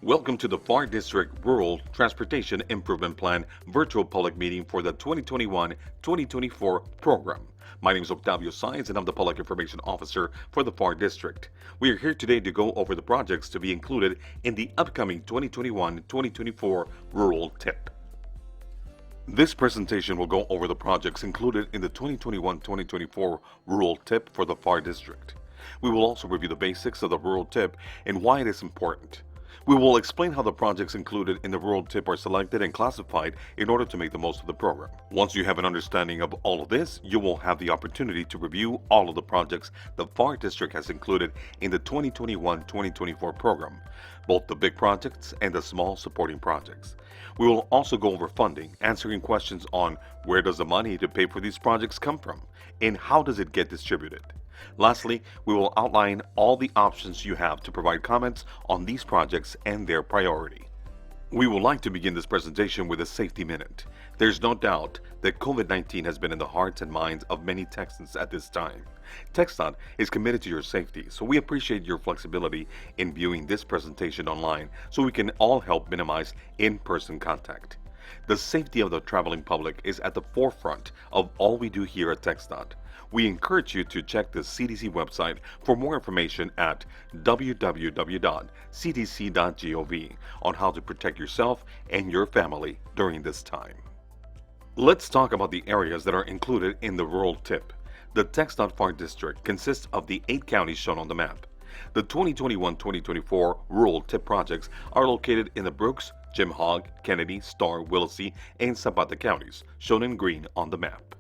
Welcome to the Pharr District Rural Transportation Improvement Plan virtual public meeting for the 2021-2024 program. My name is Octavio Saenz and I'm the Public Information Officer for the Pharr District. We are here today to go over the projects to be included in the upcoming 2021-2024 Rural TIP. This presentation will go over the projects included in the 2021-2024 Rural TIP for the Pharr District. We will also review the basics of the Rural TIP and why it is important. We will explain how the projects included in the Rural TIP are selected and classified in order to make the most of the program. Once you have an understanding of all of this, you will have the opportunity to review all of the projects the Pharr District has included in the 2021-2024 program, both the big projects and the small supporting projects. We will also go over funding, answering questions on where does the money to pay for these projects come from, and how does it get distributed. Lastly, we will outline all the options you have to provide comments on these projects and their priority. We would like to begin this presentation with a safety minute. There's no doubt that COVID-19 has been in the hearts and minds of many Texans at this time. TxDOT is committed to your safety, so we appreciate your flexibility in viewing this presentation online so we can all help minimize in-person contact. The safety of the traveling public is at the forefront of all we do here at TxDOT. We encourage you to check the CDC website for more information at www.cdc.gov on how to protect yourself and your family during this time. Let's talk about the areas that are included in the Rural TIP. The TxDOT Pharr District consists of the 8 counties shown on the map. The 2021-2024 Rural TIP projects are located in the Brooks, Jim Hogg, Kennedy, Starr, Willacy, and Zapata Counties, shown in green on the map.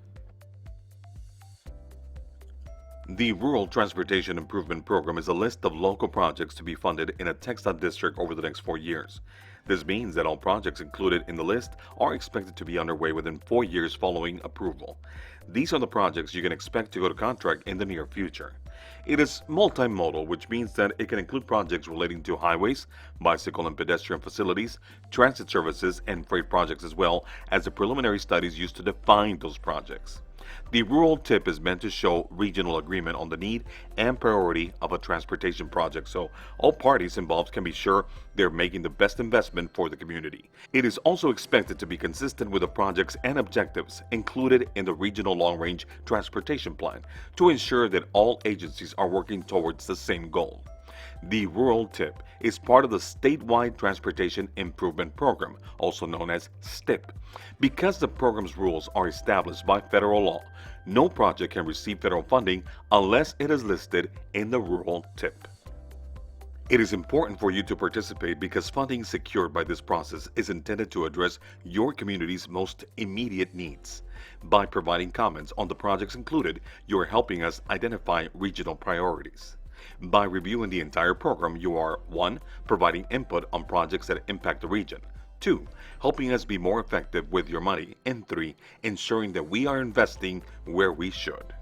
The Rural Transportation Improvement Program is a list of local projects to be funded in a TxDOT district over the next 4 years. This means that all projects included in the list are expected to be underway within 4 years following approval. These are the projects you can expect to go to contract in the near future. It is multimodal, which means that it can include projects relating to highways, bicycle and pedestrian facilities, transit services, and freight projects, as well as the preliminary studies used to define those projects. The Rural TIP is meant to show regional agreement on the need and priority of a transportation project, so all parties involved can be sure they're making the best investment for the community. It is also expected to be consistent with the projects and objectives included in the Regional Long-Range Transportation Plan to ensure that all agencies are working towards the same goal. The Rural TIP is part of the Statewide Transportation Improvement Program, also known as STIP. Because the program's rules are established by federal law, no project can receive federal funding unless it is listed in the Rural TIP. It is important for you to participate because funding secured by this process is intended to address your community's most immediate needs. By providing comments on the projects included, you are helping us identify regional priorities. By reviewing the entire program, you are 1. Providing input on projects that impact the region, 2. Helping us be more effective with your money, and 3. Ensuring that we are investing where we should.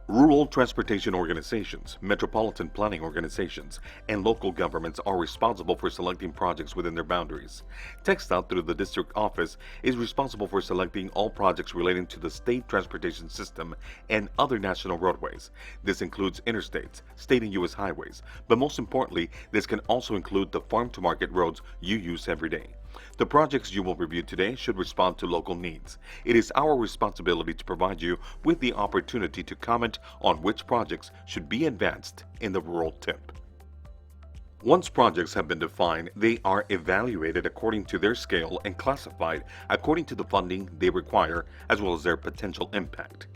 Rural transportation organizations, metropolitan planning organizations, and local governments are responsible for selecting projects within their boundaries. TxDOT, through the district office, is responsible for selecting all projects relating to the state transportation system and other national roadways. This includes interstates, state and U.S. highways, but most importantly, this can also include the farm-to-market roads you use every day. The projects you will review today should respond to local needs. It is our responsibility to provide you with the opportunity to comment on which projects should be advanced in the Rural TIP. Once projects have been defined, they are evaluated according to their scale and classified according to the funding they require as well as their potential impact.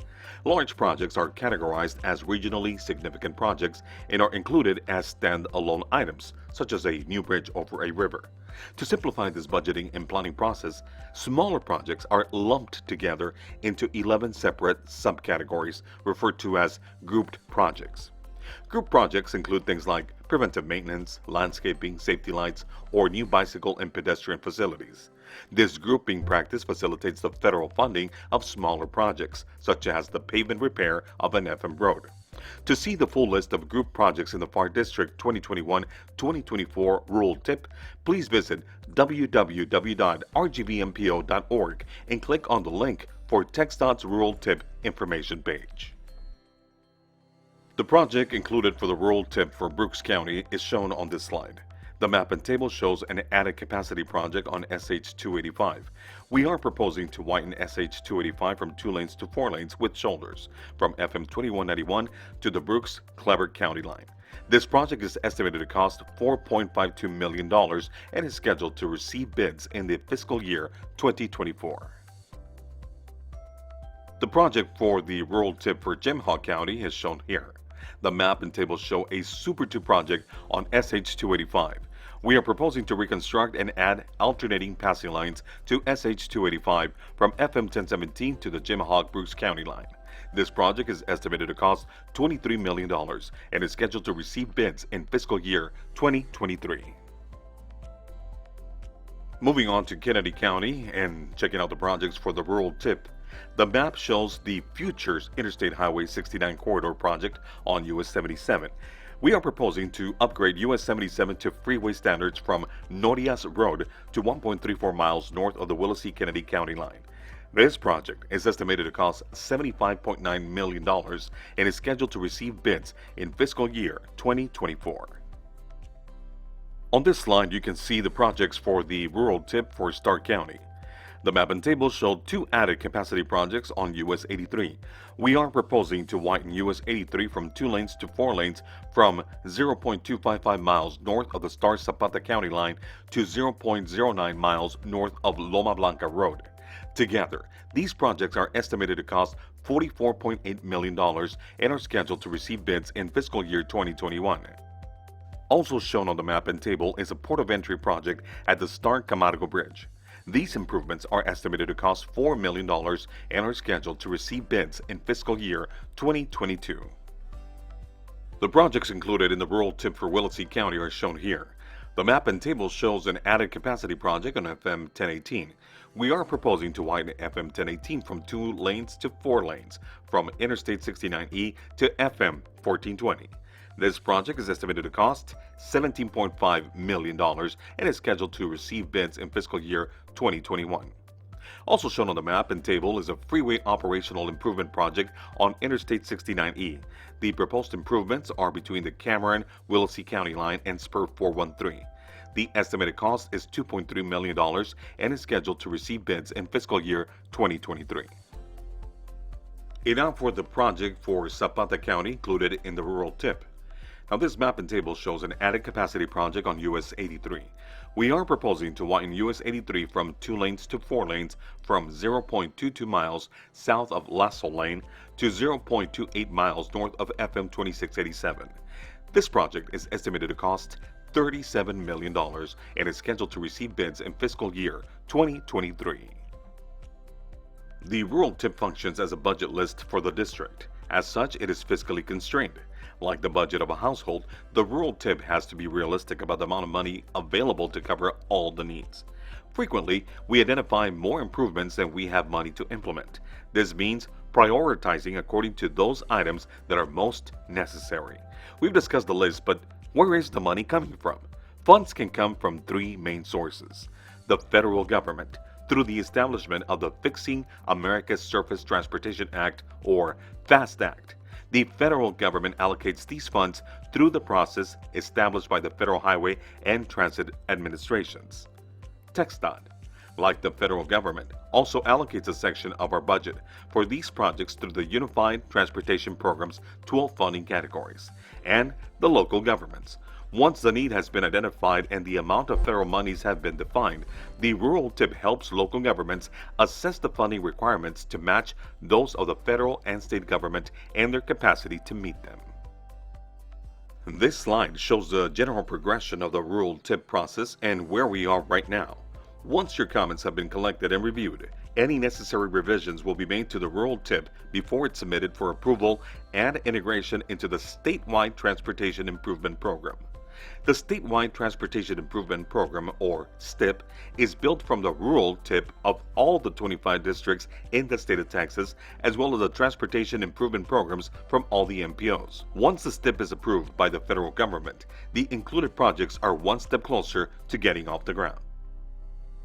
Large projects are categorized as regionally significant projects and are included as stand-alone items, such as a new bridge over a river. To simplify this budgeting and planning process, smaller projects are lumped together into 11 separate subcategories referred to as grouped projects. Group projects include things like preventive maintenance, landscaping, safety lights, or new bicycle and pedestrian facilities. This grouping practice facilitates the federal funding of smaller projects, such as the pavement repair of an FM road. To see the full list of group projects in the Pharr District 2021-2024 Rural TIP, please visit www.rgbmpo.org and click on the link for TxDOT's Rural TIP information page. The project included for the Rural TIP for Brooks County is shown on this slide. The map and table shows an added capacity project on SH 285. We are proposing to widen SH 285 from 2 lanes to 4 lanes with shoulders from FM 2191 to the Brooks-Cleburne County line. This project is estimated to cost $4.52 million and is scheduled to receive bids in the fiscal year 2024. The project for the rural tip for Hogg County is shown here. The map and table show a Super 2 project on SH 285. We are proposing to reconstruct and add alternating passing lines to SH 285 from FM 1017 to the Hogg Brooks County line. This project is estimated to cost $23 million and is scheduled to receive bids in fiscal year 2023. Moving on to Kennedy County and checking out the projects for the rural tip. The map shows the Futures Interstate Highway 69 corridor project on US 77. We are proposing to upgrade US 77 to freeway standards from Norias Road to 1.34 miles north of the Willacy Kennedy County line. This project is estimated to cost $75.9 million and is scheduled to receive bids in fiscal year 2024. On this slide, you can see the projects for the rural tip for Starr County. The map and table showed 2 added capacity projects on US 83. We are proposing to widen US 83 from 2 lanes to 4 lanes from 0.255 miles north of the Starr Zapata County line to 0.09 miles north of Loma Blanca Road. Together, these projects are estimated to cost $44.8 million and are scheduled to receive bids in fiscal year 2021. Also shown on the map and table is a port of entry project at the Starr Camargo Bridge. These improvements are estimated to cost $4 million and are scheduled to receive bids in fiscal year 2022. The projects included in the rural tip for Willacy County are shown here. The map and table shows an added capacity project on FM 1018. We are proposing to widen FM 1018 from 2 lanes to 4 lanes, from Interstate 69E to FM 1420. This project is estimated to cost $17.5 million and is scheduled to receive bids in fiscal year 2021. Also shown on the map and table is a freeway operational improvement project on Interstate 69E. The proposed improvements are between the Cameron-Willacy County line and Spur 413. The estimated cost is $2.3 million and is scheduled to receive bids in fiscal year 2023. And now for the project for Zapata County included in the rural tip. Now this map and table shows an added capacity project on US 83. We are proposing to widen US 83 from 2 lanes to 4 lanes from 0.22 miles south of Lasso Lane to 0.28 miles north of FM 2687. This project is estimated to cost $37 million and is scheduled to receive bids in fiscal year 2023. The rural tip functions as a budget list for the district. As such, it is fiscally constrained. Like the budget of a household, the rural tip has to be realistic about the amount of money available to cover all the needs. Frequently, we identify more improvements than we have money to implement. This means prioritizing according to those items that are most necessary. We've discussed the list, but where is the money coming from? Funds can come from 3 main sources. The federal government, through the establishment of the Fixing America's Surface Transportation Act, or FAST Act. The federal government allocates these funds through the process established by the Federal Highway and Transit Administrations. TxDOT, like the federal government, also allocates a section of our budget for these projects through the Unified Transportation Program's 12 funding categories, and the local governments. Once the need has been identified and the amount of federal monies have been defined, the rural tip helps local governments assess the funding requirements to match those of the federal and state government and their capacity to meet them. This slide shows the general progression of the rural tip process and where we are right now. Once your comments have been collected and reviewed, any necessary revisions will be made to the rural tip before it's submitted for approval and integration into the Statewide Transportation Improvement Program. The Statewide Transportation Improvement Program, or STIP, is built from the rural tip of all the 25 districts in the state of Texas, as well as the transportation improvement programs from all the MPOs. Once the STIP is approved by the federal government, the included projects are one step closer to getting off the ground.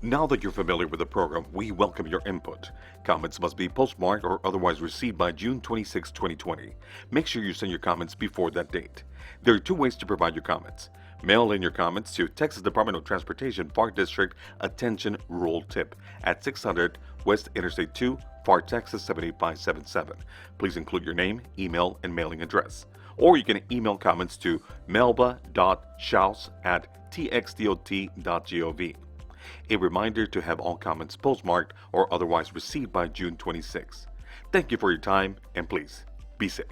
Now that you're familiar with the program, we welcome your input. Comments must be postmarked or otherwise received by June 26, 2020. Make sure you send your comments before that date. There are 2 ways to provide your comments. Mail in your comments to Texas Department of Transportation, Pharr District, Attention Rural Tip at 600 West Interstate 2, Pharr, Texas 78577. Please include your name, email, and mailing address. Or you can email comments to melba.schaus@txdot.gov. A reminder to have all comments postmarked or otherwise received by June 26. Thank you for your time, and please be safe.